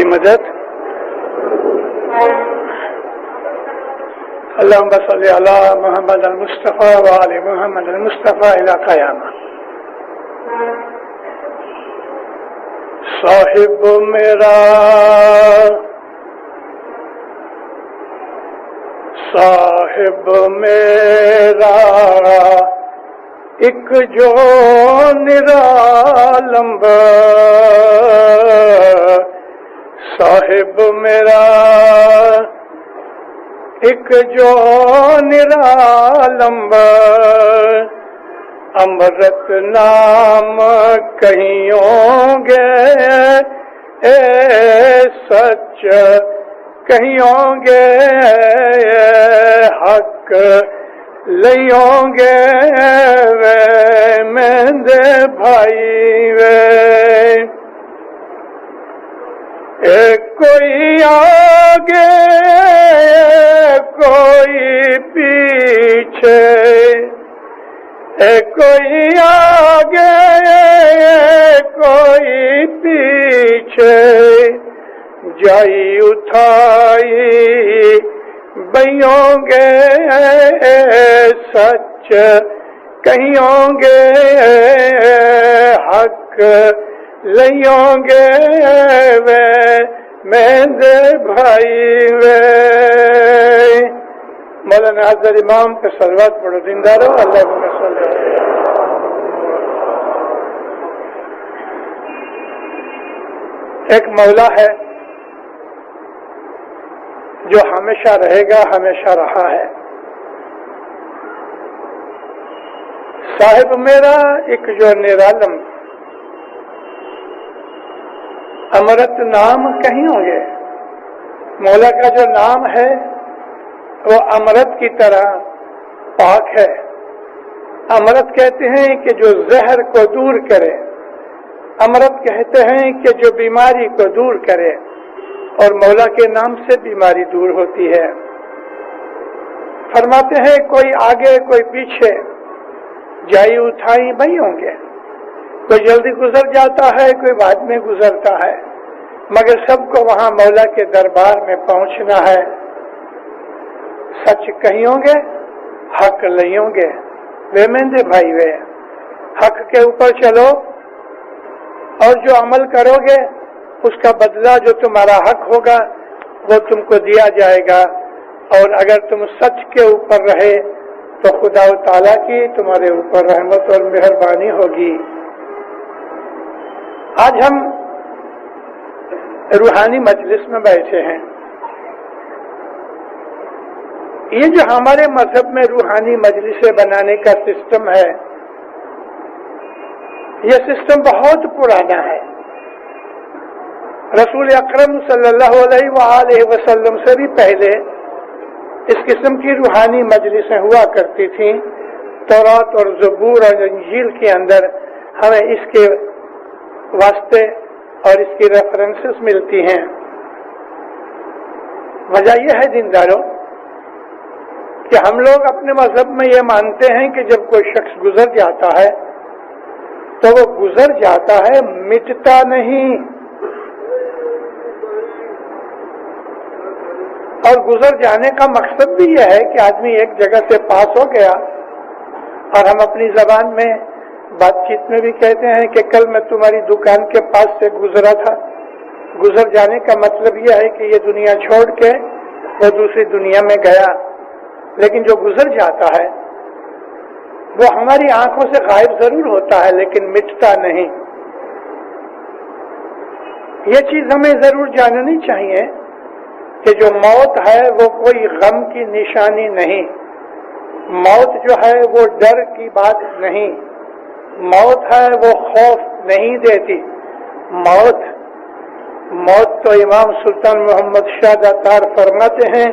مدد اللهم صل على محمد المصطفى وعلى محمد المصطفى الى قیامہ. صاحب میرا ایک جو نرالم صاحب میرا ایک جو نرالم امرت نام کہیوں گے اے سچ کہیوں گے حق لیوں گے وے میندے بھائی وے. کوئی آگے کوئی پیچھے کوئی آگے کوئی پیچھے جائی اٹھائی بیوں گے سچ کہیوں گے حق لیوں گے وے میندے بھائی وے. مولانا حضرت امام پہ صلوات پڑھو دیندارو. اللہم صل علی. ایک مولا ہے جو ہمیشہ رہے گا، ہمیشہ رہا ہے. صاحب میرا ایک جو نرالم امرت نام کہیں ہوں گے. مولا کا جو نام ہے وہ امرت کی طرح پاک ہے. امرت کہتے ہیں کہ جو زہر کو دور کرے، امرت کہتے ہیں کہ جو بیماری کو دور کرے، اور مولا کے نام سے بیماری دور ہوتی ہے. فرماتے ہیں کوئی آگے کوئی پیچھے جائی اٹھائی بھائی ہوں گے. کوئی جلدی گزر جاتا ہے، کوئی بعد میں گزرتا ہے، مگر سب کو وہاں مولا کے دربار میں پہنچنا ہے. سچ کہیوں گے حق لیوں گے وے میندے بھائی وے. حق کے اوپر چلو اور جو عمل کرو گے اس کا بدلہ جو تمہارا حق ہوگا وہ تم کو دیا جائے گا. اور اگر تم سچ کے اوپر رہے تو خدا و تعالیٰ کی تمہارے اوپر رحمت اور مہربانی ہوگی. آج ہم روحانی مجلس میں بیٹھے ہیں. یہ جو ہمارے مذہب میں روحانی مجلسیں بنانے کا سسٹم ہے، یہ سسٹم بہت پرانا ہے. رسول اکرم صلی اللہ علیہ وآلہ وسلم سے بھی پہلے اس قسم کی روحانی مجلسیں ہوا کرتی تھیں. تورات اور زبور اور انجیل کے اندر ہمیں اس کے واسطے اور اس کی ریفرنسز ملتی ہیں. وجہ یہ ہے دینداروں کہ ہم لوگ اپنے مذہب میں یہ مانتے ہیں کہ جب کوئی شخص گزر جاتا ہے تو وہ گزر جاتا ہے، مٹتا نہیں. اور گزر جانے کا مقصد بھی یہ ہے کہ آدمی ایک جگہ سے پاس ہو گیا، اور ہم اپنی زبان میں بات چیت میں بھی کہتے ہیں کہ کل میں تمہاری دکان کے پاس سے گزرا تھا. گزر جانے کا مطلب یہ ہے کہ یہ دنیا چھوڑ کے وہ دوسری دنیا میں گیا. لیکن جو گزر جاتا ہے وہ ہماری آنکھوں سے غائب ضرور ہوتا ہے لیکن مٹتا نہیں. یہ چیز ہمیں ضرور جاننی چاہیے کہ جو موت ہے وہ کوئی غم کی نشانی نہیں. موت جو ہے وہ ڈر کی بات نہیں. موت ہے وہ خوف نہیں دیتی. موت تو امام سلطان محمد شاہ داتار فرماتے ہیں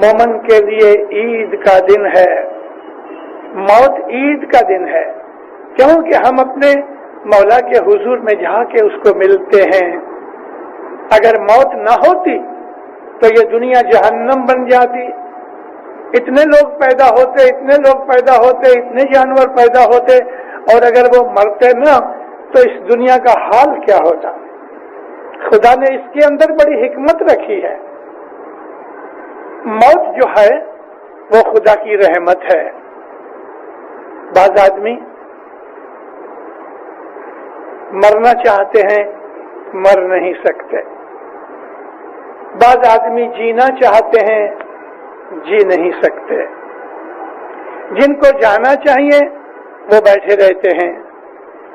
مومن کے لیے عید کا دن ہے. موت عید کا دن ہے کیونکہ ہم اپنے مولا کے حضور میں جا کے اس کو ملتے ہیں. اگر موت نہ ہوتی تو یہ دنیا جہنم بن جاتی. اتنے لوگ پیدا ہوتے، اتنے جانور پیدا ہوتے، اور اگر وہ مرتے نہ تو اس دنیا کا حال کیا ہوتا. खुदा ने इसके अंदर बड़ी हिकमत रखी है। मौत जो है वो खुदा की रहमत है। बाज़ आदमी मरना चाहते हैं, मर नहीं सकते। बाज़ आदमी जीना चाहते हैं, जी नहीं सकते। जिनको जाना चाहिए वो बैठे रहते हैं,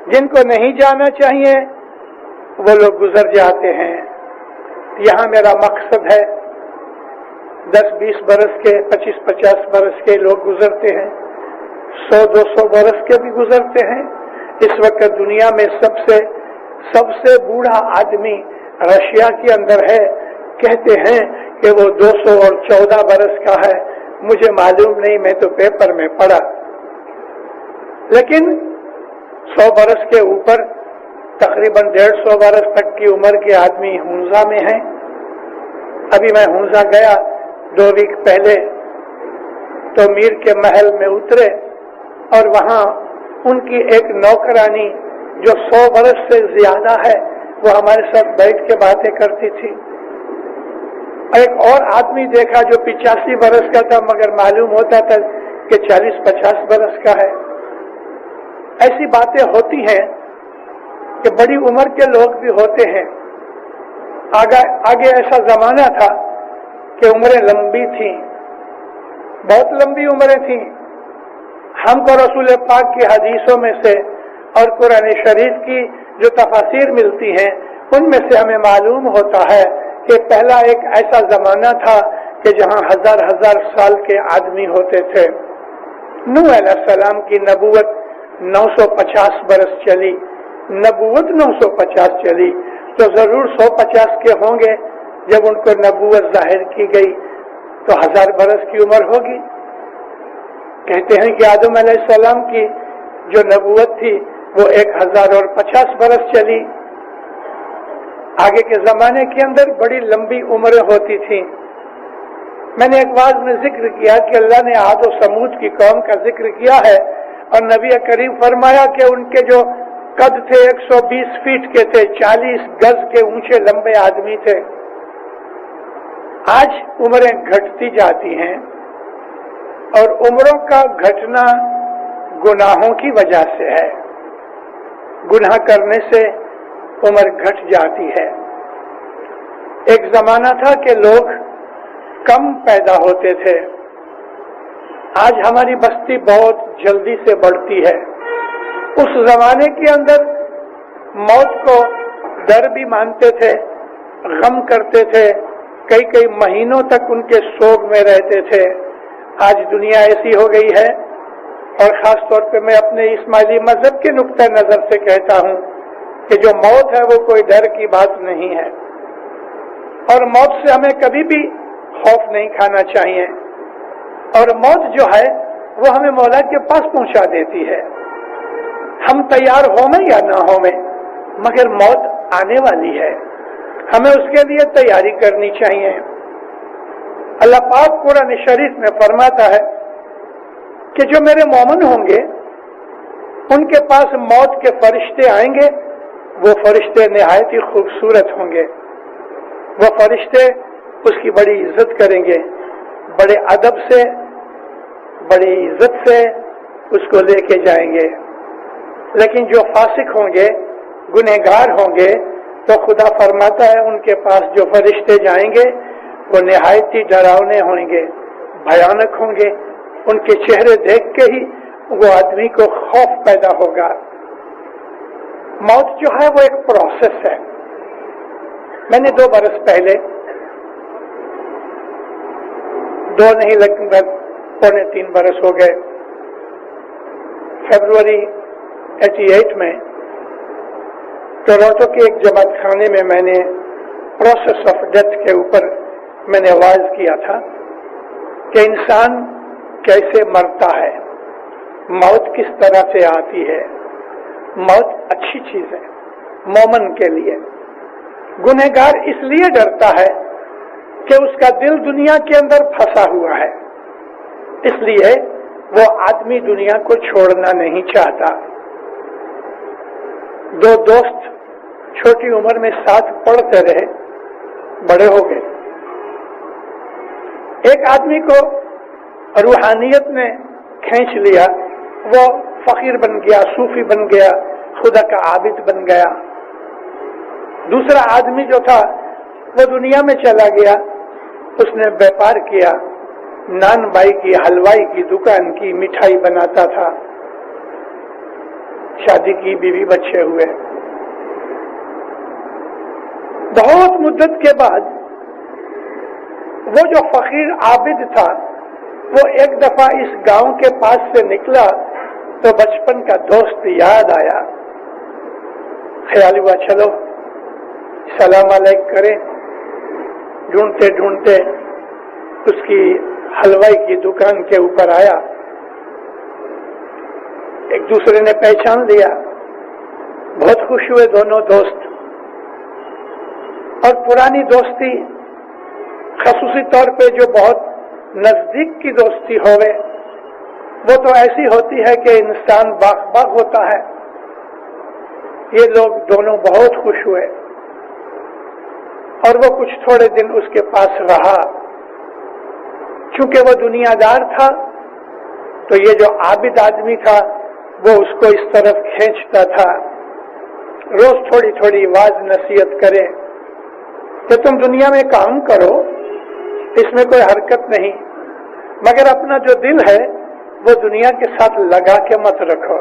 जिनको नहीं जाना चाहिए वो लोग गुजर जाते हैं। यहाँ मेरा मकसद है 10-20 बरस के, 25-50 बरस के लोग गुजरते हैं, 100-200 बरस के भी गुजरते हैं। इस वक्त दुनिया में सबसे बूढ़ा आदमी रशिया के अंदर है। कहते हैं कि वो 214 बरस का है। मुझे मालूम नहीं, मैं तो पेपर में पढ़ा। लेकिन 100 बरस के ऊपर तकरीबन 150 बरस तक की उम्र के आदमी हुंजा में हैं। अभी मैं हुंजा गया 2 वीक पहले, तो मीर के महल में उतरे और वहां उनकी एक नौकरानी जो 100 बरस से ज्यादा है वो हमारे साथ बैठ के बातें करती थी। एक और आदमी देखा जो 85 बरस का था, मगर मालूम होता था कि 40-50 बरस का है। ऐसी बातें होती हैं कि बड़ी उम्र के लोग भी होते हैं। आगे ऐसा जमाना था कि उम्रें लंबी थी, बहुत लंबी उम्रें थी। हमको रसूल पाक की हदीसों में से और कुरान शरीफ की जो तफासिर मिलती हैं उनमें से हमें मालूम होता है कि पहला एक ऐसा जमाना था कि जहां हजार साल के आदमी होते थे। नूह अलैहिस्सलाम की नबूवत 950 बरस चली, नबूवत 950 चली, तो जरूर 150 के होंगे। जब उनको नबूवत जाहिर की गई तो 1000 बरस की उम्र होगी। कहते हैं कि आदम अलैहिस्सलाम की जो नबूवत थी वो 1050 बरस चली। आगे के जमाने के अंदर बड़ी लंबी उम्रें होती थी। मैंने एक बात में जिक्र किया कि अल्लाह ने आद और समूद की कौम का जिक्र किया है और नबी करीम फरमाया कि उनके जो कद थे 120 फीट के थे, 40 गज के ऊंचे लंबे आदमी थे। आज उम्रें घटती जाती हैं और उम्रों का घटना गुनाहों की वजह से है। गुनाह करने से उम्र घट जाती है। एक जमाना था कि लोग कम पैदा होते थे, आज हमारी बस्ती बहुत जल्दी से बढ़ती है। उस जमाने के अंदर मौत को डर भी मानते थे, गम करते थे, कई महीनों तक उनके शोक में रहते थे। आज दुनिया ऐसी हो गई है, और खास तौर पे मैं अपने इस्माइली मजहब के नुक्ता नजर से कहता हूं कि जो मौत है वो कोई डर की बात नहीं है, और मौत से हमें कभी भी खौफ नहीं खाना चाहिए। और मौत जो है वो हमें मौला के पास पहुंचा देती है। हम तैयार हो में या ना हो में, मगर मौत आने वाली है, हमें उसके लिए तैयारी करनी चाहिए। अल्लाह पाक कुरान शरीफ में फरमाता है कि जो मेरे मोमिन होंगे उनके पास मौत के फरिश्ते आएंगे। वो फरिश्ते निहायत ही खूबसूरत होंगे। वो फरिश्ते उसकी बड़ी इज्जत करेंगे, बड़े अदब से, बड़ी इज्जत से उसको लेके जाएंगे। लेकिन जो फासिक होंगे, गुनहगार होंगे, तो खुदा फरमाता है उनके पास जो फरिश्ते जाएंगे वो निहायत ही डरावने होंगे, भयानक होंगे। उनके चेहरे देख के ही वो आदमी को खौफ पैदा होगा। मौत जो है वो एक प्रोसेस है। मैंने 2 बरस पहले, 2 नहीं लगभग 3 बरस हो गए, फरवरी 88 में टोरंटो के एक जमात खाने में मैंने प्रोसेस ऑफ डेथ के ऊपर मैंने वाज किया था कि इंसान कैसे मरता है, मौत किस तरह से आती है। मौत अच्छी चीज है मोमन के लिए। गुनहगार इसलिए डरता है कि उसका दिल दुनिया के अंदर फंसा हुआ है, इसलिए वो आदमी दुनिया को छोड़ना नहीं चाहता। 2 दोस्त छोटी उम्र में साथ पढ़ते रहे, बड़े हो गए। एक आदमी को रूहानियत ने खींच लिया, वो फकीर बन गया, सूफी बन गया, खुदा का आबिद बन गया। दूसरा आदमी जो था वो दुनिया में चला गया, उसने व्यापार किया, नान बाई की, हलवाई की दुकान की, मिठाई बनाता था, शादी की, बीवी बच्चे हुए। बहुत मुद्दत के बाद वो जो फकीर आबिद था वो एक दफा इस गांव के पास से निकला तो बचपन का दोस्त याद आया। ख्याल हुआ चलो सलाम अलैक करें। ढूंढते ढूंढते उसकी हलवाई की दुकान के ऊपर आया, एक दूसरे ने पहचान लिया, बहुत खुश हुए दोनों दोस्त। और पुरानी दोस्ती खसूसी तौर पे जो बहुत नजदीक की दोस्ती होवे वो तो ऐसी होती है कि इंसान बाग बाग होता है। ये लोग दोनों बहुत खुश हुए और वो कुछ थोड़े दिन उसके पास रहा। चूंकि वो दुनियादार था तो ये जो आबिद आदमी था वो उसको इस तरफ खींचता था, रोज थोड़ी थोड़ी वाज नसीहत करे कि तुम दुनिया में काम करो, इसमें कोई हरकत नहीं, मगर अपना जो दिल है वो दुनिया के साथ लगा के मत रखो।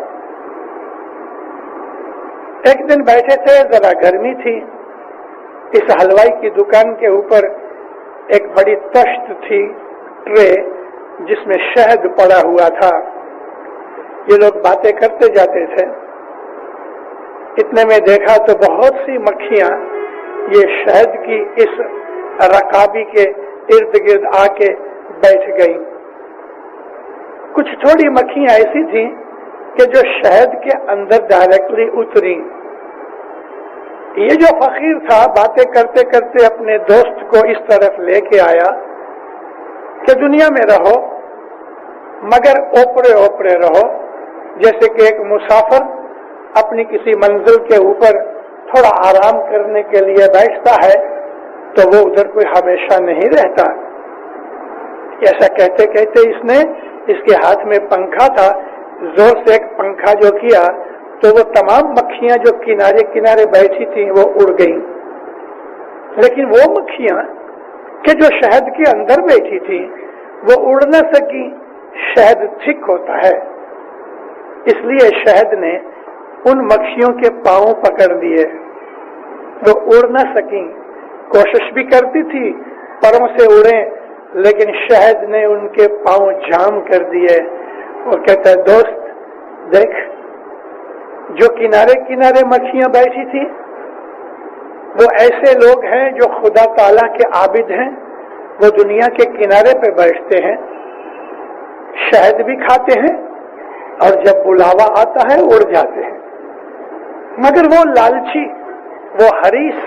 एक दिन बैठे थे, जरा गर्मी थी, इस हलवाई की दुकान के ऊपर एक बड़ी तश्त थी, ट्रे, जिसमें शहद पड़ा हुआ था। ये लोग बातें करते जाते थे। इतने में देखा तो बहुत सी मक्खियां ये शहद की इस रकाबी के इर्द गिर्द आके बैठ गई। कुछ थोड़ी मक्खियां ऐसी थी कि जो शहद के अंदर डायरेक्टली उतरी। ये जो फकीर था बातें करते करते अपने दोस्त को इस तरफ लेके आया कि दुनिया में रहो मगर ओपरे ओपरे रहो, जैसे कि एक मुसाफिर अपनी किसी मंजिल के ऊपर थोड़ा आराम करने के लिए बैठता है तो वो उधर कोई हमेशा नहीं रहता। ऐसा कहते कहते इसके हाथ में पंखा था, जोर से एक पंखा जो किया तो वो तमाम मक्खियां जो किनारे किनारे बैठी थी वो उड़ गई। लेकिन वो मक्खियां कि जो शहद के अंदर बैठी थी वो उड़ न सकी, शहद थिक होता है, इसलिए शहद ने उन मक्खियों के पांव पकड़ लिए, वो उड़ न सकी। कोशिश भी करती थी परों से उड़े, लेकिन शहद ने उनके पांव जाम कर दिए। वो कहता है दोस्त देख, जो किनारे किनारे मक्खियां बैठी थी वो ऐसे लोग हैं जो खुदा ताला के आबिद हैं, वो दुनिया के किनारे पे बैठते हैं, शहद भी खाते हैं और जब बुलावा आता है उड़ जाते हैं। मगर वो लालची, वो हरीस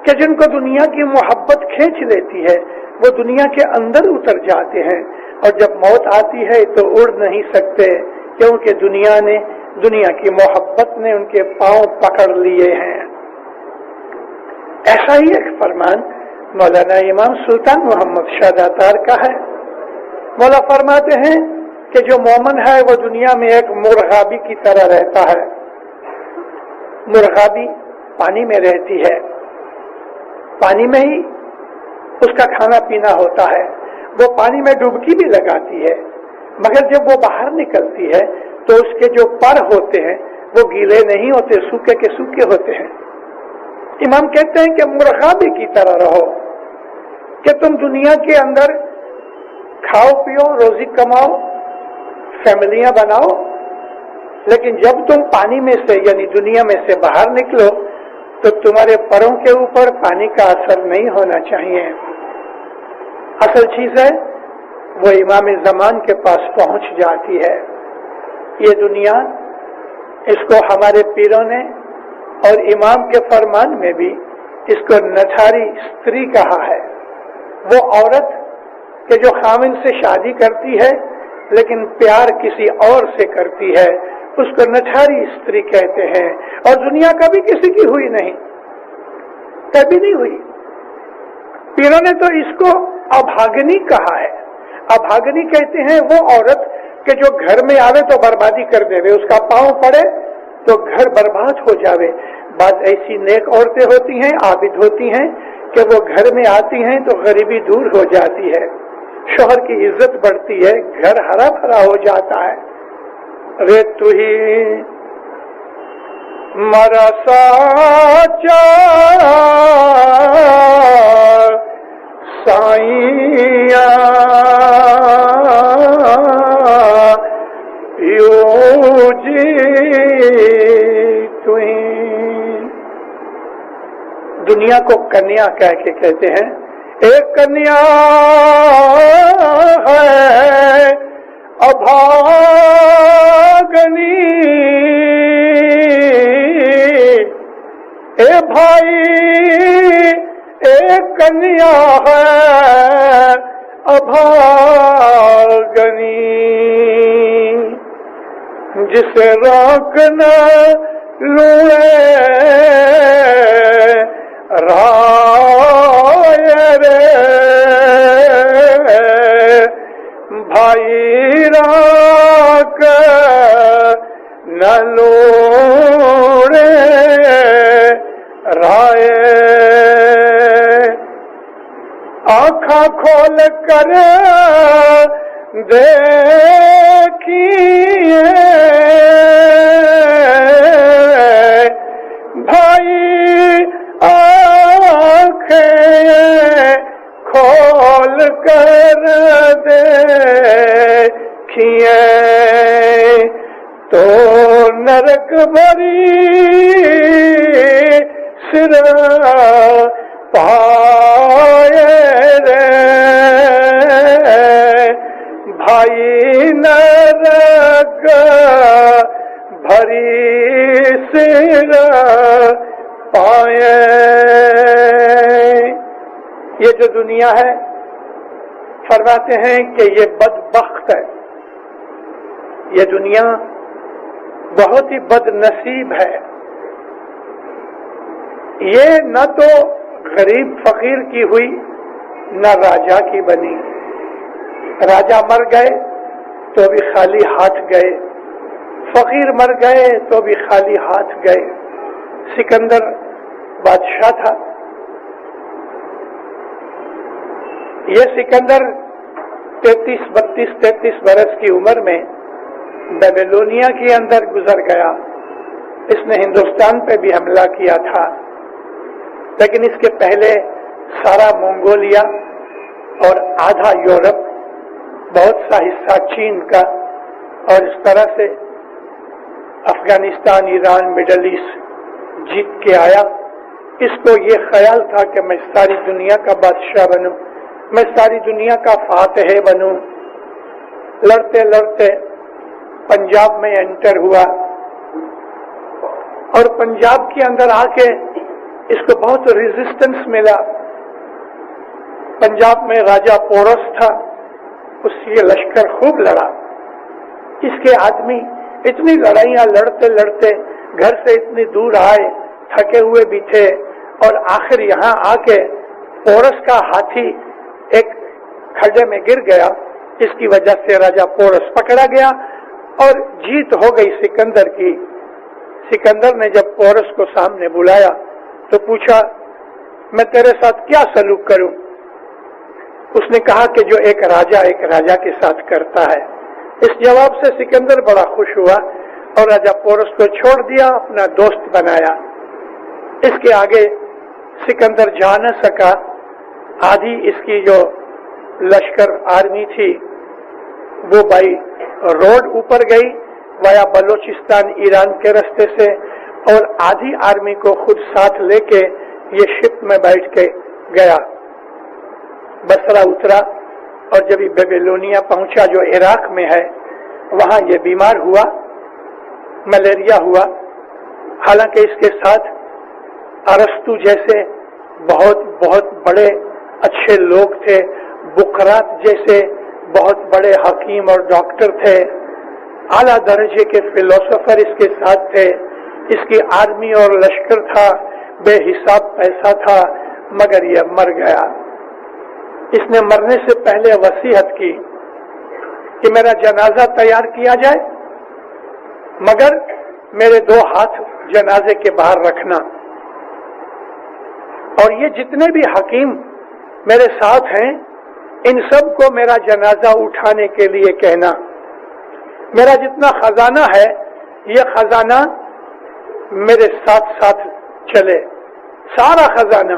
कि जिनको दुनिया की मोहब्बत खींच लेती है वो दुनिया के अंदर उतर जाते हैं और जब मौत आती है तो उड़ नहीं सकते, क्योंकि दुनिया की मोहब्बत ने उनके पांव पकड़ लिए हैं। ऐसा ही एक फरमान मौलाना इमाम सुल्तान मोहम्मद शाह दातार का है। मौला फरमाते हैं कि जो मोमन है वो दुनिया में एक मुर्गाबी की तरह रहता है। मुर्गाबी पानी में रहती है, पानी में ही उसका खाना पीना होता है, वो पानी में डुबकी भी लगाती है, मगर जब वो बाहर निकलती है तो उसके जो पर होते हैं वो गीले नहीं होते, सूखे के सूखे होते हैं। इमाम कहते हैं कि मुर्गाबी की तरह रहो कि तुम दुनिया के अंदर खाओ पियो, रोजी कमाओ, फैमिलियां बनाओ, लेकिन जब तुम पानी में से यानी दुनिया में से बाहर निकलो तो तुम्हारे परों के ऊपर पानी का असर नहीं होना चाहिए। असल चीज है वो इमाम ज़मान के पास पहुंच जाती है। ये दुनिया, इसको हमारे पीरों ने और इमाम के फरमान में भी इसको नठारी स्त्री कहा है। वो औरत कि जो खामिन से शादी करती है लेकिन प्यार किसी और से करती है, उसको नछारी स्त्री कहते हैं। और दुनिया कभी किसी की हुई नहीं, कभी नहीं हुई। पीरों ने तो इसको अभागनी कहा है। अभागनी कहते हैं वो औरत कि जो घर में आवे तो बर्बादी कर देवे, उसका पांव पड़े तो घर बर्बाद हो जावे। बात ऐसी नेक औरतें होती हैं, आबिद होती हैं कि वो घर में आती हैं तो गरीबी दूर हो जाती है, शोहर की इज्जत बढ़ती है, घर हरा भरा हो जाता है। रे तू ही मरा साचा साईया यो जी तुई। दुनिया को कन्या कह के कहते हैं। एक कन्या है अभागनी, ए भाई एक कन्या है अभागनी, जिसे रोक न लूए राय रे भाई राक न लूड़े राय। आँखा खोल कर देखिए भाई, आँखें खोल कर देखिए तो नरक भरी सिर पाए रे भाई, नरक भरी सिर पाए। ये जो दुनिया है, फरमाते हैं कि ये बदबख्त है, ये दुनिया बहुत ही बदनसीब है। ये न तो गरीब फकीर की हुई, न राजा की बनी। राजा मर गए तो भी खाली हाथ गए, फकीर मर गए तो भी खाली हाथ गए। सिकंदर बादशाह था। ये सिकंदर 33 बरस की उम्र में बेबीलोनिया के अंदर गुजर गया। इसने हिंदुस्तान पे भी हमला किया था, लेकिन इसके पहले सारा मंगोलिया और आधा यूरोप, बहुत सा हिस्सा चीन का, और इस तरह से अफगानिस्तान, ईरान, मिडल ईस्ट जीत के आया। इसको ये ख्याल था कि मैं सारी दुनिया का बादशाह बनूं, मैं सारी दुनिया का फातह बनूं। लड़ते लड़ते पंजाब में एंटर हुआ और पंजाब के अंदर आके इसको बहुत रेजिस्टेंस मिला। पंजाब में राजा पोरस था, उससे लश्कर खूब लड़ा। इसके आदमी इतनी लड़ाइयां लड़ते लड़ते घर से इतनी दूर आए, थके हुए भी थे, और आखिर यहाँ आके पोरस का हाथी एक खड्डे में गिर गया। इसकी वजह से राजा पोरस पकड़ा गया और जीत हो गई सिकंदर की। सिकंदर ने जब पोरस को सामने बुलाया तो पूछा, मैं तेरे साथ क्या सलूक करूं? उसने कहा कि जो एक राजा के साथ करता है। इस जवाब से सिकंदर बड़ा खुश हुआ और राजा पोरस को छोड़ दिया, अपना दोस्त बनाया। इसके आगे सिकंदर जा न सका। आधी इसकी जो लश्कर आर्मी थी वो बाई रोड ऊपर गई वाया बलोचिस्तान ईरान के रास्ते से, और आधी आर्मी को खुद साथ लेके ये शिप में बैठ के गया। बसरा उतरा और जब ये बेबीलोनिया पहुंचा जो इराक में है, वहां ये बीमार हुआ, मलेरिया हुआ। हालांकि इसके साथ अरस्तु जैसे बहुत बहुत बड़े अच्छे लोग थे, बुकरात जैसे बहुत बड़े हकीम और डॉक्टर थे, आला दर्जे के फिलोसोफर इसके साथ थे, इसकी आर्मी और लश्कर था, बेहिसाब पैसा था, मगर यह मर गया। इसने मरने से पहले वसीयत की कि मेरा जनाजा तैयार किया जाए, मगर मेरे 2 हाथ जनाजे के बाहर रखना, और ये जितने भी हकीम मेरे साथ हैं इन सब को मेरा जनाजा उठाने के लिए कहना। मेरा जितना खजाना है ये खजाना मेरे साथ साथ चले, सारा खजाना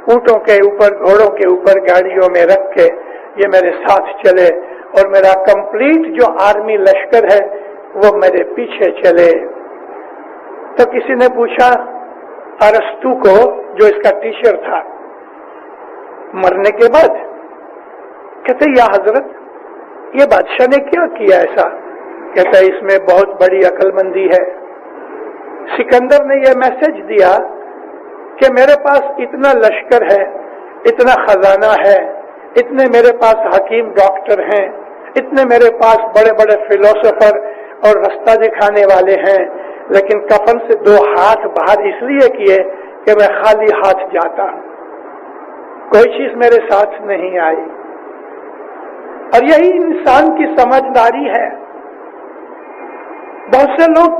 ऊंटों के ऊपर, घोड़ों के ऊपर, गाड़ियों में रख के ये मेरे साथ चले, और मेरा कंप्लीट जो आर्मी लश्कर है वो मेरे पीछे चले। तो किसी ने पूछा अरस्तु को, जो इसका टीचर था, मरने के बाद, कहते या हजरत ये बादशाह ने क्या किया ऐसा? कहता है इसमें बहुत बड़ी अक्लमंदी है। सिकंदर ने यह मैसेज दिया कि मेरे पास इतना लश्कर है, इतना खजाना है, इतने मेरे पास हकीम डॉक्टर हैं, इतने मेरे पास बड़े बड़े फिलोसोफर और रास्ता दिखाने वाले हैं, लेकिन कफन से 2 हाथ बाहर इसलिए किए कि मैं खाली हाथ जाता, कोई चीज मेरे साथ नहीं आई। और यही इंसान की समझदारी है। बहुत से लोग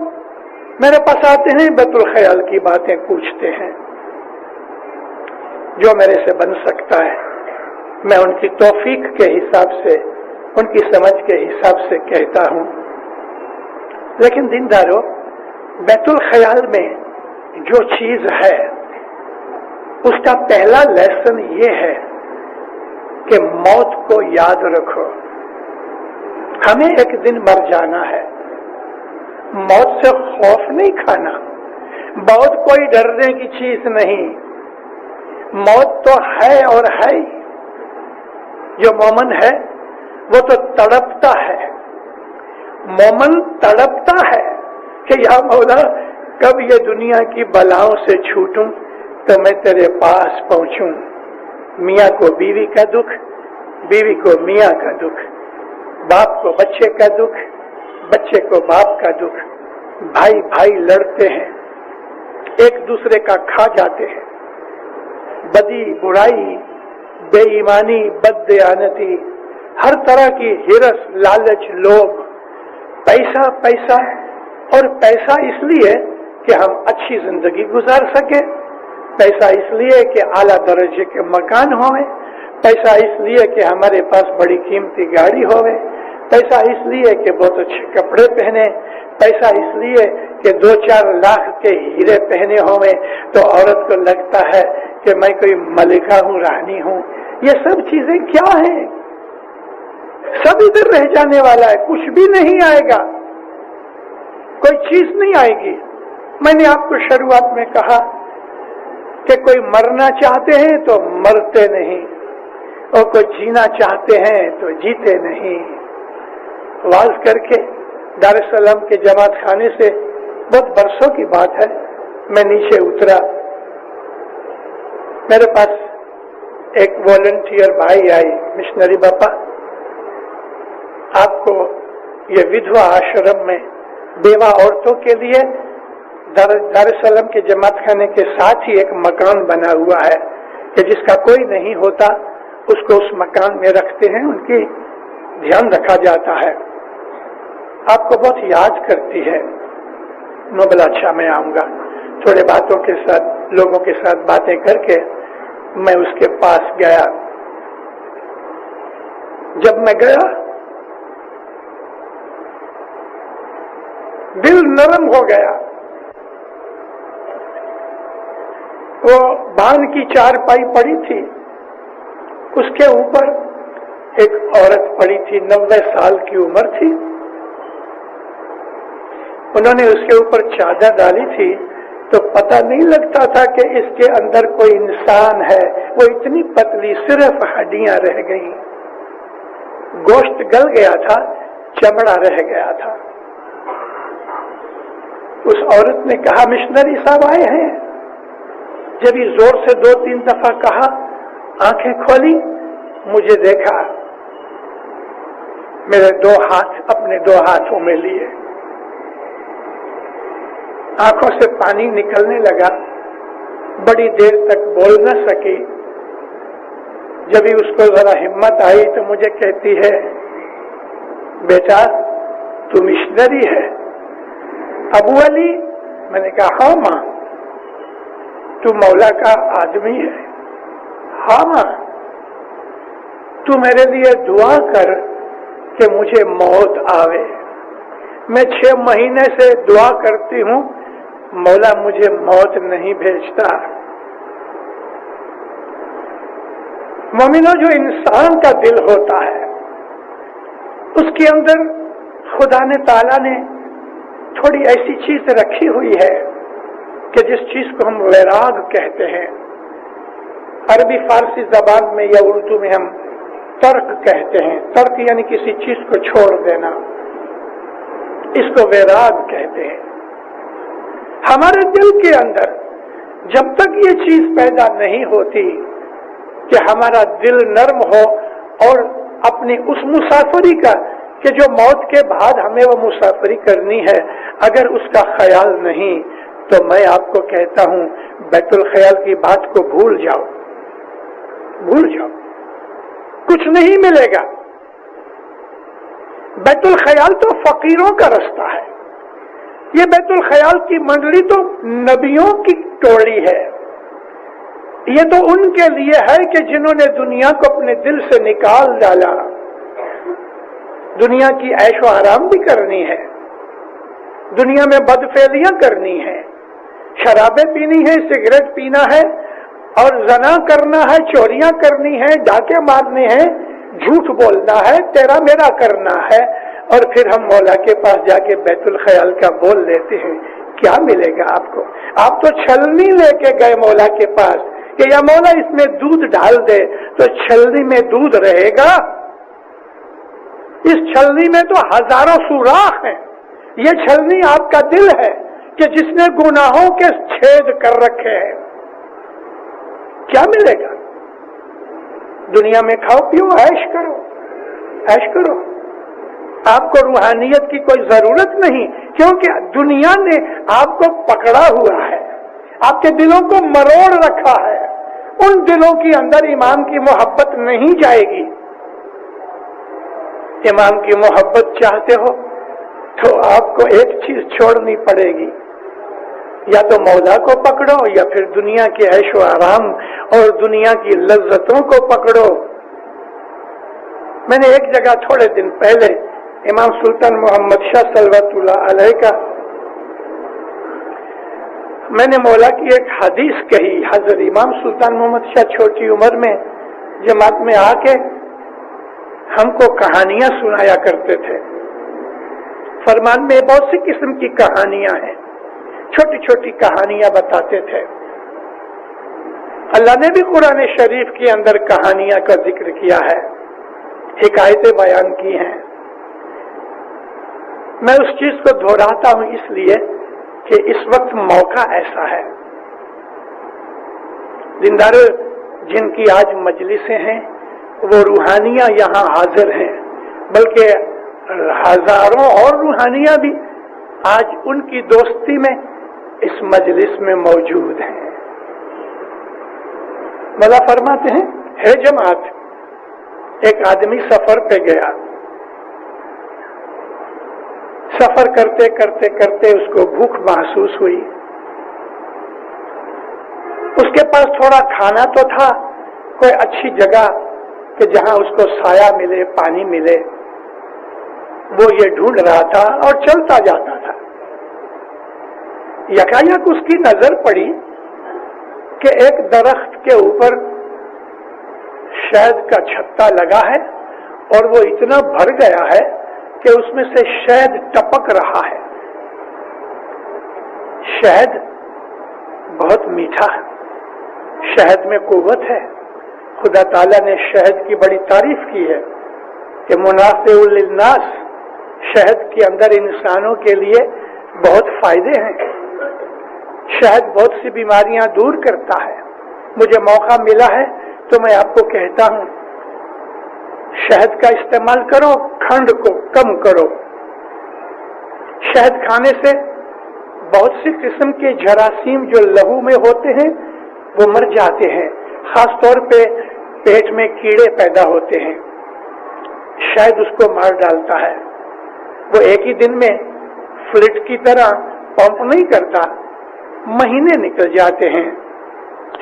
मेरे पास आते हैं, बैतुल ख्याल की बातें पूछते हैं, जो मेरे से बन सकता है मैं उनकी तौफीक के हिसाब से, उनकी समझ के हिसाब से कहता हूं। लेकिन दीनदारों, बैतुल ख्याल में जो चीज है उसका पहला लेसन ये है कि मौत को याद रखो। हमें एक दिन मर जाना है, मौत से खौफ नहीं खाना, मौत कोई डरने की चीज नहीं, मौत तो है और है ही। जो मोमन है वो तो तड़पता है, मोमन तड़पता है कि या मौला कब ये दुनिया की बलाओं से छूटूं तो मैं तेरे पास पहुंचूं। मियाँ को बीवी का दुख, बीवी को मियाँ का दुख, बाप को बच्चे का दुख, बच्चे को बाप का दुख, भाई भाई लड़ते हैं, एक दूसरे का खा जाते हैं, बदी बुराई, बेईमानी, बददयानती, हर तरह की हिरस, लालच, लोभ, पैसा पैसा, और पैसा इसलिए कि हम अच्छी जिंदगी गुजार सके, पैसा इसलिए कि आला दर्जे के मकान होवे, पैसा इसलिए कि हमारे पास बड़ी कीमती गाड़ी होवे, पैसा इसलिए कि बहुत अच्छे कपड़े पहने, पैसा इसलिए कि 2-4 लाख के हीरे पहने होवे तो औरत को लगता है कि मैं कोई मलिका हूँ, रानी हूँ। ये सब चीजें क्या है? सब इधर रह जाने वाला है, कुछ भी नहीं आएगा, कोई चीज नहीं आएगी। मैंने आपको शुरुआत में कहा कि कोई मरना चाहते हैं तो मरते नहीं, और कोई जीना चाहते हैं तो जीते नहीं। वाज करके दार es सलाम के जमात खाने से बहुत बरसों की बात है, मैं नीचे उतरा, मेरे पास एक वॉलंटियर भाई आई, मिशनरी बापा आपको ये विधवा आश्रम में बेवा औरतों के लिए दार es सलाम के जमात खाने के साथ ही एक मकान बना हुआ है कि जिसका कोई नहीं होता उसको उस मकान में रखते हैं, उनकी ध्यान रखा जाता है। आपको बहुत याद करती है। नो बोला अच्छा मैं आऊंगा। थोड़े बातों के साथ, लोगों के साथ बातें करके मैं उसके पास गया। जब मैं गया दिल नरम हो गया। वो बांध की चारपाई पड़ी थी, उसके ऊपर एक औरत पड़ी थी, 90 साल की उम्र थी। उन्होंने उसके ऊपर चादर डाली थी तो पता नहीं लगता था कि इसके अंदर कोई इंसान है। वो इतनी पतली, सिर्फ हड्डियां रह गई, गोश्त गल गया था, चमड़ा रह गया था। उस औरत ने कहा मिशनरी साहब आए हैं। जब ये जोर से 2-3 दफा कहा, आंखें खोली, मुझे देखा। मेरे 2 हाथ अपने 2 हाथों में लिए, आंखों से पानी निकलने लगा, बड़ी देर तक बोल न सकी। जब भी उसको जरा हिम्मत आई तो मुझे कहती है, बेटा तू मिशनरी है? अबू अली? मैंने कहा हाँ माँ। तू मौला का आदमी है? हाँ माँ। तू मेरे लिए दुआ कर कि मुझे मौत आवे। मैं 6 महीने से दुआ करती हूँ, मौला मुझे मौत नहीं भेजता। मोमिनो, जो इंसान का दिल होता है उसके अंदर खुदा ने ताला ने थोड़ी ऐसी चीज रखी हुई है कि जिस चीज को हम वैराग कहते हैं, अरबी फारसी जबान में या उर्दू में हम तर्क कहते हैं। तर्क यानी किसी चीज को छोड़ देना, इसको वैराग कहते हैं। हमारे दिल के अंदर जब तक ये चीज पैदा नहीं होती कि हमारा दिल नर्म हो और अपनी उस मुसाफरी का कि जो मौत के बाद हमें वो मुसाफरी करनी है, अगर उसका ख्याल नहीं, तो मैं आपको कहता हूं बैतुल ख्याल की बात को भूल जाओ, भूल जाओ, कुछ नहीं मिलेगा। बैतुल ख्याल तो फकीरों का रास्ता है। ये बैतुल ख्याल की मंडली तो नबियों की टोली है। ये तो उनके लिए है कि जिन्होंने दुनिया को अपने दिल से निकाल डाला। दुनिया की ऐशो आराम भी करनी है, दुनिया में बदफेलियां करनी है, शराबें पीनी है, सिगरेट पीना है और जना करना है, चोरियां करनी है, डाके मारने हैं, झूठ बोलना है, तेरा मेरा करना है, और फिर हम मौला के पास जाके बैतुल ख्याल का बोल लेते हैं। क्या मिलेगा आपको? आप तो छलनी लेके गए मौला के पास कि या मौला इसमें दूध डाल दे, तो छलनी में दूध रहेगा? इस छलनी में तो हजारों सुराख हैं। ये छलनी आपका दिल है कि जिसने गुनाहों के छेद कर रखे हैं। क्या मिलेगा? दुनिया में खाओ पियो, ऐश करो, ऐश करो। आपको रूहानियत की कोई जरूरत नहीं, क्योंकि दुनिया ने आपको पकड़ा हुआ है, आपके दिलों को मरोड़ रखा है। उन दिलों के अंदर इमाम की मोहब्बत नहीं जाएगी। इमाम की मोहब्बत चाहते हो तो आपको एक चीज छोड़नी पड़ेगी, या तो मौला को पकड़ो या फिर दुनिया के ऐशो आराम और दुनिया की लज्जतों को पकड़ो। मैंने एक जगह थोड़े दिन पहले इमाम सुल्तान मोहम्मद शाह सल्वतुल्लाह अलैह का मैंने मौला की एक हदीस कही। हजरत इमाम सुल्तान मोहम्मद शाह छोटी उम्र में जमात में आके हमको कहानियां सुनाया करते थे। फरमान में बहुत सी किस्म की कहानियां हैं, छोटी छोटी कहानियां बताते थे। अल्लाह ने भी कुरान शरीफ के अंदर कहानियां का जिक्र किया है, हिकायतें बयान की हैं। मैं उस चीज को दोहराता हूं इसलिए कि इस वक्त मौका ऐसा है। जिंदारों जिनकी आज मजलिसें हैं वो रूहानियां यहाँ हाजिर हैं, बल्कि हजारों और रूहानियां भी आज उनकी दोस्ती में इस मजलिस में मौजूद हैं। मौला फरमाते हैं, है जमात, एक आदमी सफर पे गया। सफर करते करते करते उसको भूख महसूस हुई। उसके पास थोड़ा खाना तो था, कोई अच्छी जगह कि जहां उसको साया मिले, पानी मिले, वो ये ढूंढ रहा था और चलता जाता था। यकायक उसकी नजर पड़ी कि एक दरख्त के ऊपर शहद का छत्ता लगा है और वो इतना भर गया है कि उसमें से शहद टपक रहा है। शहद बहुत मीठा है, शहद में कुव्वत है। खुदा ताला ने शहद की बड़ी तारीफ की है कि मुनाफिउल लिन्नास, शहद के अंदर इंसानों के लिए बहुत फायदे हैं। शहद बहुत सी बीमारियां दूर करता है। मुझे मौका मिला है तो मैं आपको कहता हूं शहद का इस्तेमाल करो, खंड को कम करो। शहद खाने से बहुत सी किस्म के जरासीम जो लहू में होते हैं वो मर जाते हैं, खास तौर पे पेट में कीड़े पैदा होते हैं, शहद उसको मार डालता है। वो एक ही दिन में फ्लूइड की तरह पंप नहीं करता, महीने निकल जाते हैं।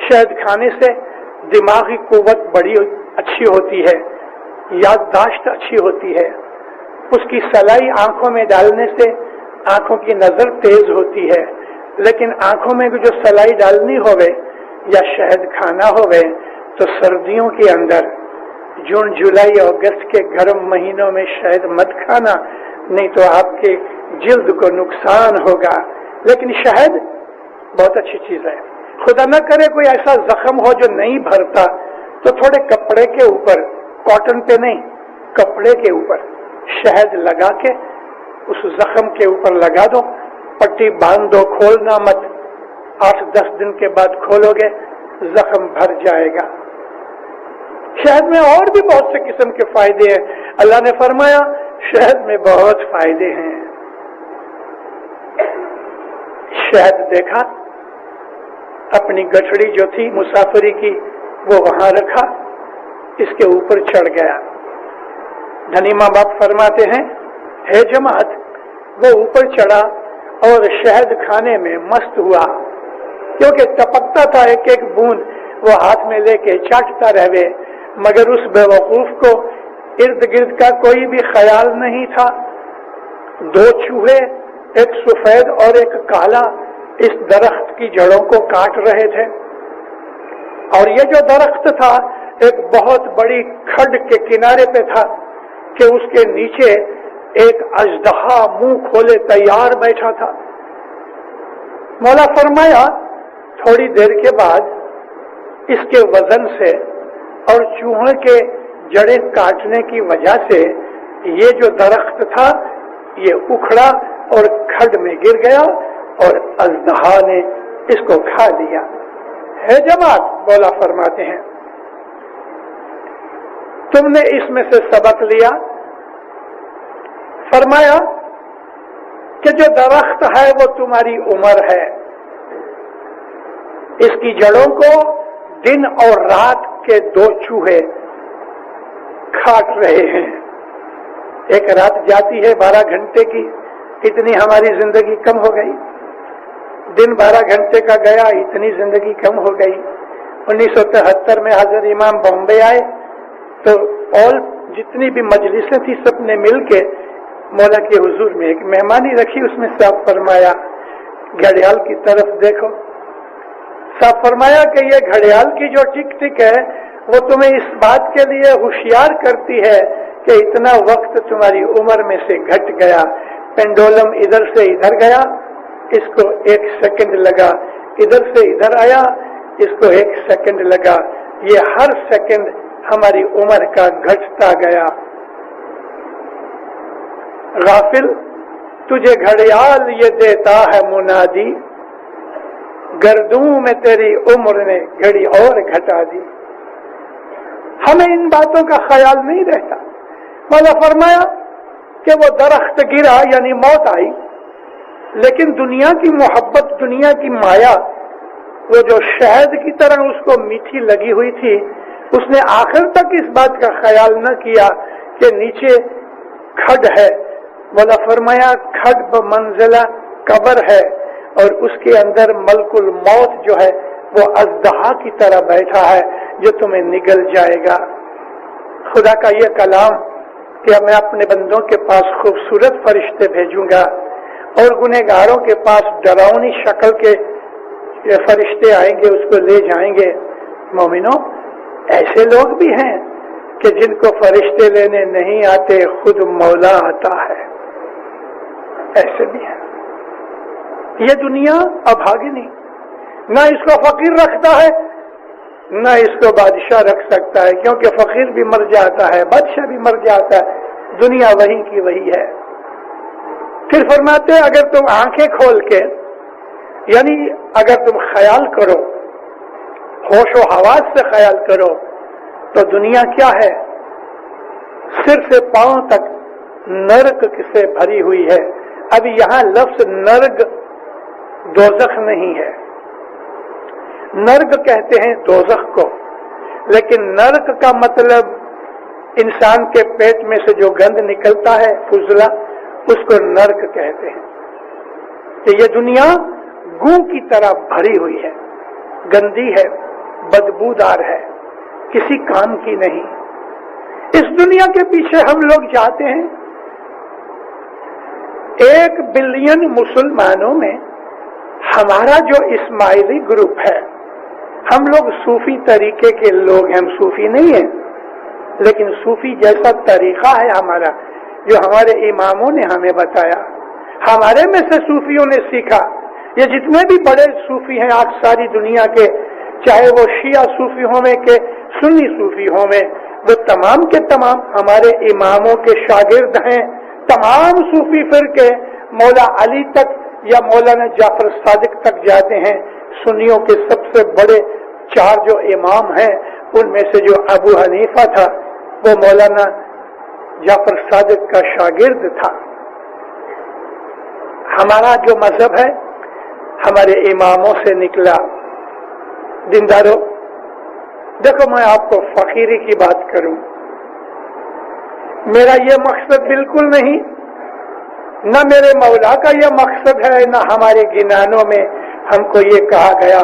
शहद खाने से दिमागी कुव्वत बड़ी अच्छी होती है, याददाश्त अच्छी होती है। उसकी सलाई आंखों में डालने से आंखों की नजर तेज होती है, लेकिन आंखों में जो सलाई डालनी होवे या शहद खाना होवे तो सर्दियों के अंदर जून जुलाई अगस्त के गर्म महीनों में शहद मत खाना, नहीं तो आपके जिल्द को नुकसान होगा। लेकिन शहद बहुत अच्छी चीज है। खुदा न करे कोई ऐसा जख्म हो जो नहीं भरता तो थोड़े कपड़े के ऊपर, कॉटन पे नहीं, कपड़े के ऊपर शहद लगा के उस जख्म के ऊपर लगा दो, पट्टी बांध दो, खोलना मत। 8-10 दिन के बाद खोलोगे जख्म भर जाएगा। शहद में और भी बहुत से किस्म के फायदे हैं। अल्लाह ने फरमाया शहद में बहुत फायदे हैं। शहद देखा, अपनी गठड़ी जो थी मुसाफरी की वो वहां रखा, इसके ऊपर चढ़ गया। धनी माँ बाप फरमाते हैं, हे जमात, वो ऊपर चढ़ा और शहद खाने में मस्त हुआ, क्योंकि टपकता था एक एक बूंद, वो हाथ में लेके चाटता रहे। मगर उस बेवकूफ को इर्द गिर्द का कोई भी ख्याल नहीं था। 2 चूहे, एक सफेद और एक काला, इस दरख्त की जड़ों को काट रहे थे। और ये जो दरख्त था एक बहुत बड़ी खड्ड के किनारे पे था कि उसके नीचे एक अजदहा मुंह खोले तैयार बैठा था। मौला फरमाया थोड़ी देर के बाद इसके वजन से और चूहों के जड़ें काटने की वजह से ये जो दरख्त था ये उखड़ा और खड्ड में गिर गया और अजदहा ने इसको खा लिया। है जमात, मौला फरमाते हैं, तुमने इसमें से सबक लिया? फरमाया कि जो दरख्त है वो तुम्हारी उम्र है, इसकी जड़ों को दिन और रात के 2 चूहे काट रहे हैं। एक रात जाती है 12 घंटे की, इतनी हमारी जिंदगी कम हो गई। दिन 12 घंटे का गया, इतनी जिंदगी कम हो गई। 1973 में हजरत इमाम बॉम्बे आए तो ऑल जितनी भी मजलिसें थी सबने मिलके मौला के हुजूर में एक मेहमानी रखी। उसमें साफ फरमाया घड़ियाल की तरफ देखो। साफ फरमाया कि ये घड़ियाल की जो टिक टिक है वो तुम्हें इस बात के लिए होशियार करती है कि इतना वक्त तुम्हारी उम्र में से घट गया। पेंडुलम इधर से इधर गया, इसको 1 सेकंड लगा, इधर से इधर आया, इसको 1 सेकंड लगा। ये हर सेकंड हमारी उम्र का घटता गया। गाफिल, तुझे घड़ियाल ये देता है मुनादी, गर्दूं में तेरी उम्र ने घड़ी और घटा दी। हमें इन बातों का ख्याल नहीं रहता। मौला फरमाया कि वो दरख्त गिरा यानी मौत आई, लेकिन दुनिया की मोहब्बत, दुनिया की माया, वो जो शहद की तरह उसको मीठी लगी हुई थी, उसने आखिर तक इस बात का ख्याल न किया कि नीचे खड्ड है। मौला फरमाया खड्ड ब मंजिला कब्र है और उसके अंदर मलकुल मौत जो है वो अजदहा की तरह बैठा है जो तुम्हें निगल जाएगा। खुदा का ये कलाम कि मैं अपने बंदों के पास खूबसूरत फरिश्ते भेजूंगा और गुनहगारों के पास डरावनी शक्ल के फरिश्ते आएंगे, उसको ले जाएंगे। मोमिनो, ऐसे लोग भी हैं कि जिनको फरिश्ते लेने नहीं आते, खुद मौला आता है। ऐसे भी हैं। ये दुनिया अभागिनी, ना इसको फकीर रखता है ना इसको बादशाह रख सकता है, क्योंकि फकीर भी मर जाता है, बादशाह भी मर जाता है, दुनिया वही की वही है। फिर फरमाते हैं अगर तुम आंखें खोल के, यानी अगर तुम ख्याल करो, होश व हवास से ख्याल करो, तो दुनिया क्या है? सिर से पांव तक नरक से भरी हुई है। अब यहाँ लफ्ज नर्क दोजख नहीं है, नर्क कहते हैं दोजख को, लेकिन नर्क का मतलब इंसान के पेट में से जो गंध निकलता है फुजला, उसको नर्क कहते हैं। कि ये दुनिया गू की तरह भरी हुई है, गंदी है, बदबूदार है, किसी काम की नहीं। इस दुनिया के पीछे हम लोग जाते हैं। 1 बिलियन मुसलमानों में हमारा जो इस्माइली ग्रुप है, हम लोग सूफी तरीके के लोग हैं, हम सूफी नहीं हैं, लेकिन सूफी जैसा तरीका है हमारा, जो हमारे इमामों ने हमें बताया, हमारे में से सूफियों ने सीखा। ये जितने भी बड़े सूफी हैं आज सारी दुनिया के, चाहे वो शिया सूफी हों में के सुन्नी सूफी हों में, वो तमाम के तमाम हमारे इमामों के शागिर्द हैं। तमाम सूफी फिरके मौला अली तक या मौलाना जाफर सादिक तक जाते हैं। सुन्नियों के सबसे बड़े 4 जो इमाम हैं, उनमें से जो अबू हनीफा था, वो मौलाना जाफर सादिक का शागिर्द था। हमारा जो मजहब है हमारे इमामों से निकला। दीनदारों, देखो मैं आपको फकीरी की बात करूं, मेरा ये मकसद बिल्कुल नहीं, न मेरे मौला का ये मकसद है, न हमारे गिनानों में हमको ये कहा गया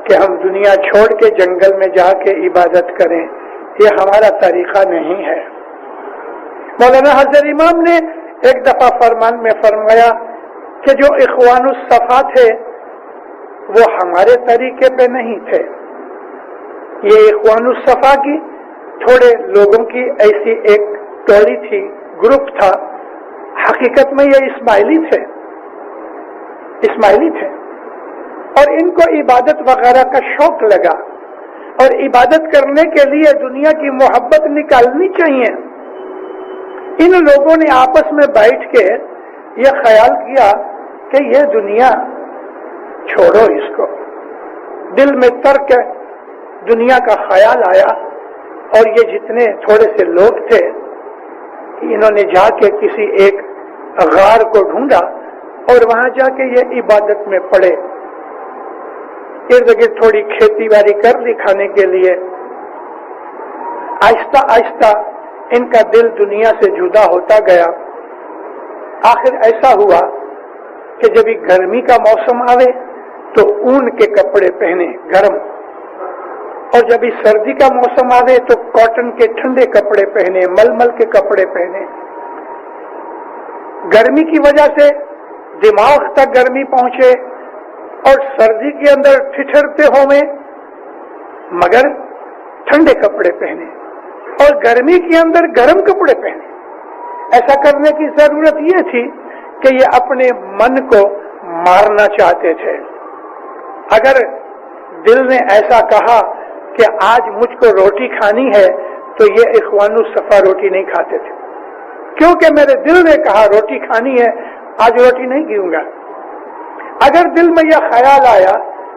कि हम दुनिया छोड़ के जंगल में जाके इबादत करें। ये हमारा तरीका नहीं है। मौलाना हजरत इमाम ने एक दफा फरमान में फरमाया कि जो इखवानुस सफा थे वो हमारे तरीके पे नहीं थे। ये इखवानुस सफा की थोड़े लोगों की ऐसी एक टोली थी, ग्रुप था, हकीकत में ये इस्माइली थे और इनको इबादत वगैरह का शौक लगा और इबादत करने के लिए दुनिया की मोहब्बत निकालनी चाहिए। इन लोगों ने आपस में बैठ के ये ख्याल किया कि ये दुनिया छोड़ो, इसको दिल में तर्क दुनिया का ख्याल आया और ये जितने थोड़े से लोग थे, इन्होंने जाके किसी एक गार को ढूंढा और वहां जाके ये इबादत में पड़े। इर्द गिर्द थोड़ी खेती बाड़ी कर ली खाने के लिए। आहिस्ता आहिस्ता इनका दिल दुनिया से जुदा होता गया। आखिर ऐसा हुआ कि जब गर्मी का मौसम आवे तो ऊन के कपड़े पहने गर्म, और जब सर्दी का मौसम आवे तो कॉटन के ठंडे कपड़े पहने, मलमल के कपड़े पहने। गर्मी की वजह से दिमाग तक गर्मी पहुंचे और सर्दी के अंदर ठिठुरते होवे, मगर ठंडे कपड़े पहने, और गर्मी के अंदर गर्म कपड़े पहने। ऐसा करने की जरूरत ये थी कि ये अपने मन को मारना चाहते थे। अगर दिल ने ऐसा कहा कि आज मुझको रोटी खानी है, तो ये इखवानुस सफा रोटी नहीं खाते थे, क्योंकि मेरे दिल ने कहा रोटी खानी है, आज रोटी नहीं खाऊंगा। अगर दिल में यह ख्याल आया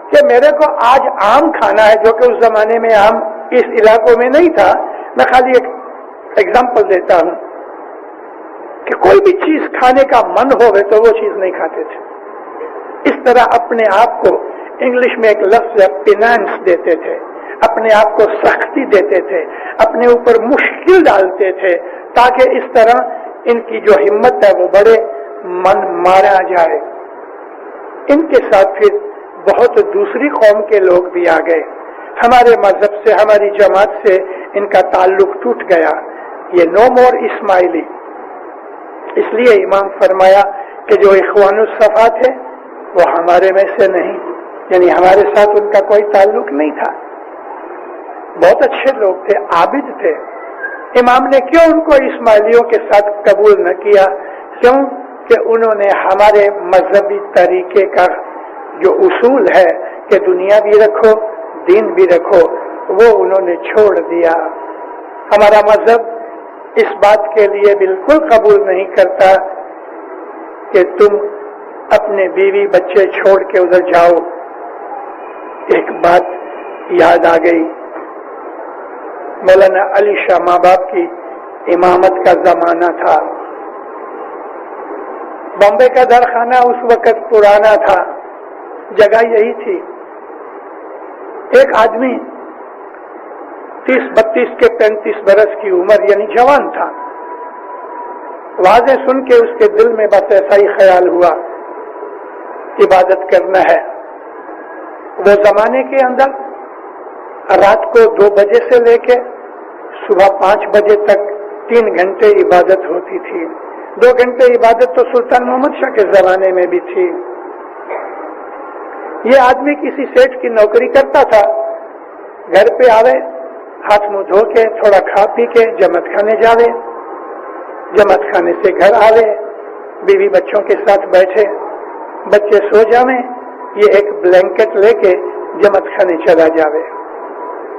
कि मेरे को आज आम खाना है, जो कि उस जमाने में आम इस इलाकों में नहीं था, मैं खाली एक एग्जाम्पल देता हूं कि कोई भी चीज खाने का मन होवे तो वो चीज नहीं खाते थे। इस तरह अपने आप को, इंग्लिश में एक लफ्ज है पिनांस, देते थे, अपने आप को सख्ती देते थे, अपने ऊपर मुश्किल डालते थे, ताकि इस तरह इनकी जो हिम्मत है वो बड़े, मन मारा जाए। इनके साथ फिर बहुत दूसरी कौम के लोग भी आ गए। हमारे मजहब से, हमारी जमात से इनका ताल्लुक टूट गया। ये नो मोर इस्माइली। इसलिए इमाम फरमाया कि जो इखवानुस सफा थे वो हमारे में से नहीं, यानी हमारे साथ उनका कोई ताल्लुक नहीं था। बहुत अच्छे लोग थे, आबिद थे। इमाम ने क्यों उनको इस्माइलियों के साथ कबूल न किया? क्यों कि उन्होंने हमारे मजहबी तरीके का जो उसूल है कि दुनिया भी रखो, दीन भी रखो, वो उन्होंने छोड़ दिया। हमारा मजहब इस बात के लिए बिल्कुल कबूल नहीं करता कि तुम अपने बीवी बच्चे छोड़ के उधर जाओ। एक बात याद आ गई, मौलाना अली शाह माँ बाप की امامت کا زمانہ تھا. بمبے کا درخانہ اس وقت پرانا تھا. جگہ یہی تھی. ایک آدمی 30-32 کے 35 برس کی عمر یعنی جوان تھا. واضح سن کے اس کے دل میں بس ایسا ہی خیال ہوا عبادت کرنا ہے. وہ زمانے کے اندر رات کو 2 بجے سے لے کے صبح 5 بجے تک 3 گھنٹے عبادت ہوتی تھی. 2 گھنٹے عبادت تو سلطان محمد شاہ کے زمانے میں بھی تھی. یہ آدمی کسی سیٹ کی نوکری کرتا تھا. گھر پہ آوے, ہاتھ منہ دھو کے تھوڑا کھا پی کے جماعت خانے جاوے. جماعت خانے سے گھر آوے, بیوی بچوں کے ساتھ بیٹھے, بچے سو جاویں, یہ ایک بلینکٹ لے کے جماعت خانے چلا جاوے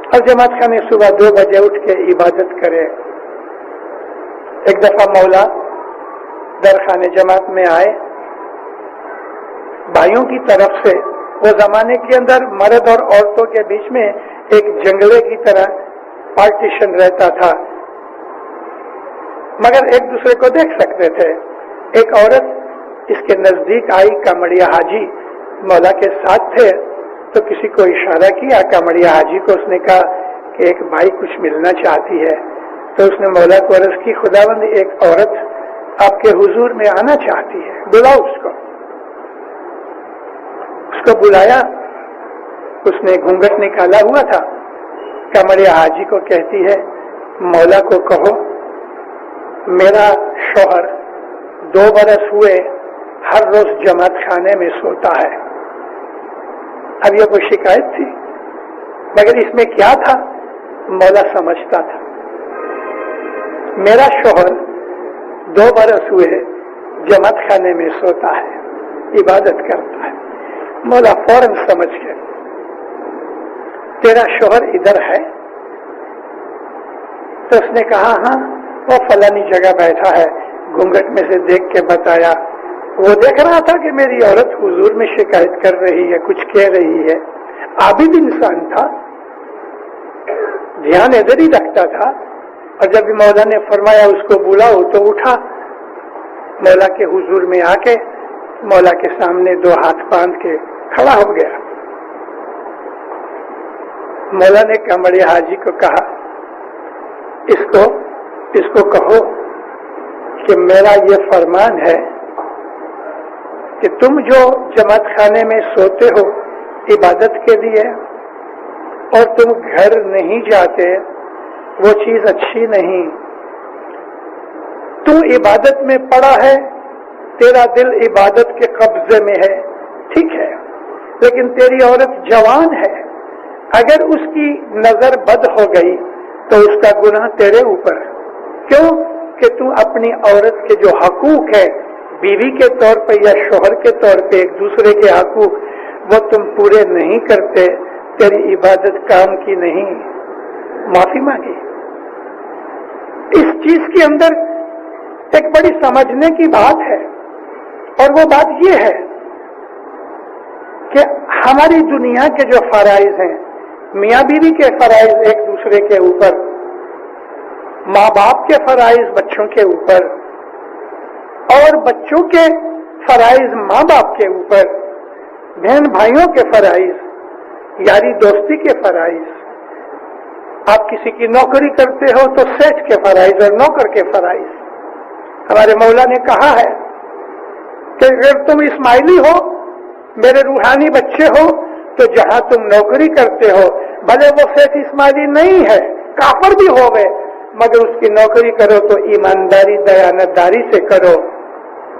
اور جماعت خانے صبح 2 بجے اٹھ کے عبادت کرے. ایک دفعہ مولا درخانے جماعت میں آئے. بھائیوں کی طرف سے وہ زمانے کے اندر مرد اور عورتوں کے بیچ میں ایک جنگلے کی طرح پارٹیشن رہتا تھا, مگر ایک دوسرے کو دیکھ سکتے تھے. ایک عورت اس کے نزدیک آئی. کامڑیا حاجی مولا کے ساتھ تھے تو کسی کو اشارہ کیا. کامڑیا حاجی کو اس نے کہا کہ ایک بھائی کچھ ملنا چاہتی ہے. تو اس نے مولا کو عرض کی خداوند ایک عورت آپ کے حضور میں آنا چاہتی ہے, بلاؤ اس کو. اس کو بلایا. اس نے گھونگھٹ نکالا ہوا تھا. کامڑیا حاجی کو کہتی ہے مولا کو کہو میرا شوہر 2 برس ہوئے ہر روز جماعت خانے میں سوتا ہے. اب یہ کوئی شکایت تھی, مگر اس میں کیا تھا مولا سمجھتا تھا. میرا شوہر 2 برس ہوئے جماعت خانے میں سوتا ہے, عبادت کرتا ہے. مولا فوراً سمجھ گئے تیرا شوہر ادھر ہے. تو اس نے کہا ہاں وہ فلانی جگہ بیٹھا ہے. گھونگھٹ میں سے دیکھ کے بتایا. وہ دیکھ رہا تھا کہ میری عورت حضور میں شکایت کر رہی ہے, کچھ کہہ رہی ہے. عابد انسان تھا, دھیان ادھر ہی رکھتا تھا. اور جب مولا نے فرمایا اس کو بلاؤ تو اٹھا. مولا کے حضور میں آ کے مولا کے سامنے 2 ہاتھ باندھ کے کھڑا ہو گیا. مولا نے کامڑیا حاجی کو کہا اس کو کہو کہ میرا یہ فرمان ہے کہ تم جو جماعت خانے میں سوتے ہو عبادت کے لیے اور تم گھر نہیں جاتے, وہ چیز اچھی نہیں. تو عبادت میں پڑا ہے, تیرا دل عبادت کے قبضے میں ہے, ٹھیک ہے, لیکن تیری عورت جوان ہے. اگر اس کی نظر بد ہو گئی تو اس کا گناہ تیرے اوپر. کیوں کہ تم اپنی عورت کے جو حقوق ہے بیوی کے طور پہ یا شوہر کے طور پہ ایک دوسرے کے حقوق وہ تم پورے نہیں کرتے, تیری عبادت کام کی نہیں. معافی مانگی. اس چیز کے اندر ایک بڑی سمجھنے کی بات ہے, اور وہ بات یہ ہے کہ ہماری دنیا کے جو فرائض ہیں, میاں بیوی کے فرائض ایک دوسرے کے اوپر, ماں باپ کے فرائض بچوں کے اوپر, اور بچوں کے فرائض ماں باپ کے اوپر, بہن بھائیوں کے فرائض, یاری دوستی کے فرائض. آپ کسی کی نوکری کرتے ہو تو سیٹ کے فرائض اور نوکر کے فرائض. ہمارے مولا نے کہا ہے کہ اگر تم اسماعیلی ہو, میرے روحانی بچے ہو, تو جہاں تم نوکری کرتے ہو بھلے وہ سیٹ اسماعیلی نہیں ہے, کافر بھی ہو گئے, مگر اس کی نوکری کرو تو ایمانداری دیانتداری سے کرو.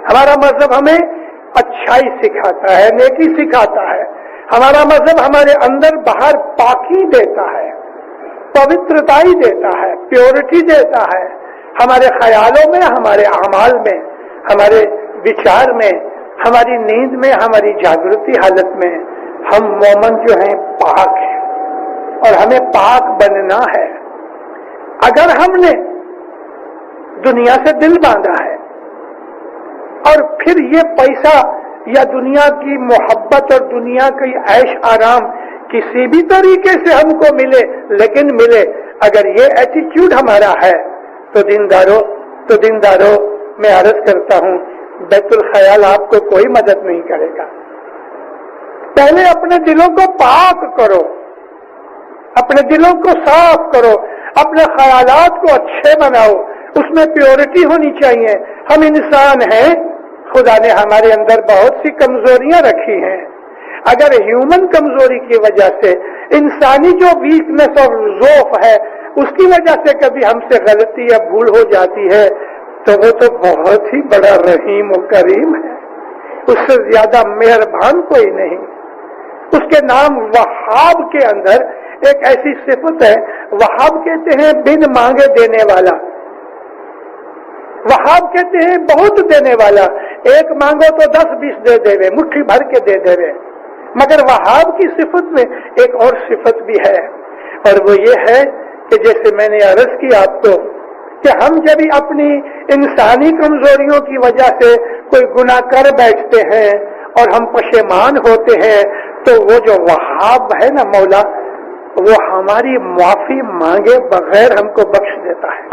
ہمارا مذہب ہمیں اچھائی سکھاتا ہے, نیکی سکھاتا ہے. ہمارا مذہب ہمارے اندر باہر پاکی دیتا ہے, پوترتائی دیتا ہے, پیورٹی دیتا ہے. ہمارے خیالوں میں, ہمارے اعمال میں, ہمارے وچار میں, ہماری نیند میں, ہماری جاگرتی حالت میں ہم مومن جو ہیں پاک ہیں, اور ہمیں پاک بننا ہے. اگر ہم نے دنیا سے دل باندھا ہے اور پھر یہ پیسہ یا دنیا کی محبت اور دنیا کی عیش آرام کسی بھی طریقے سے ہم کو ملے, لیکن ملے, اگر یہ ایٹیٹیوڈ ہمارا ہے تو دینداروں میں عرض کرتا ہوں بیت الخیال آپ کو کوئی مدد نہیں کرے گا. پہلے اپنے دلوں کو پاک کرو، اپنے دلوں کو صاف کرو، اپنے خیالات کو اچھے بناؤ، اس میں پیورٹی ہونی چاہیے. ہم انسان ہیں، خدا نے ہمارے اندر بہت سی کمزوریاں رکھی ہیں. اگر ہیومن کمزوری کی وجہ سے، انسانی جو ویکنس اور ضعف ہے اس کی وجہ سے کبھی ہم سے غلطی یا بھول ہو جاتی ہے تو وہ تو بہت ہی بڑا رحیم و کریم ہے، اس سے زیادہ مہربان کوئی نہیں. اس کے نام وہاب کے اندر ایک ایسی صفت ہے، وہاب کہتے ہیں بن مانگے دینے والا. وہاب کہتے ہیں بہت دینے والا، ایک مانگو تو 10-20 دے دے، مٹھی بھر کے دے دے. مگر وہاب کی صفت میں ایک اور صفت بھی ہے، اور وہ یہ ہے کہ جیسے میں نے عرض کی آپ کو کہ ہم جب اپنی انسانی کمزوریوں کی وجہ سے کوئی گناہ کر بیٹھتے ہیں اور ہم پشیمان ہوتے ہیں تو وہ جو وہاب ہے نا مولا، وہ ہماری معافی مانگے بغیر ہم کو بخش دیتا ہے.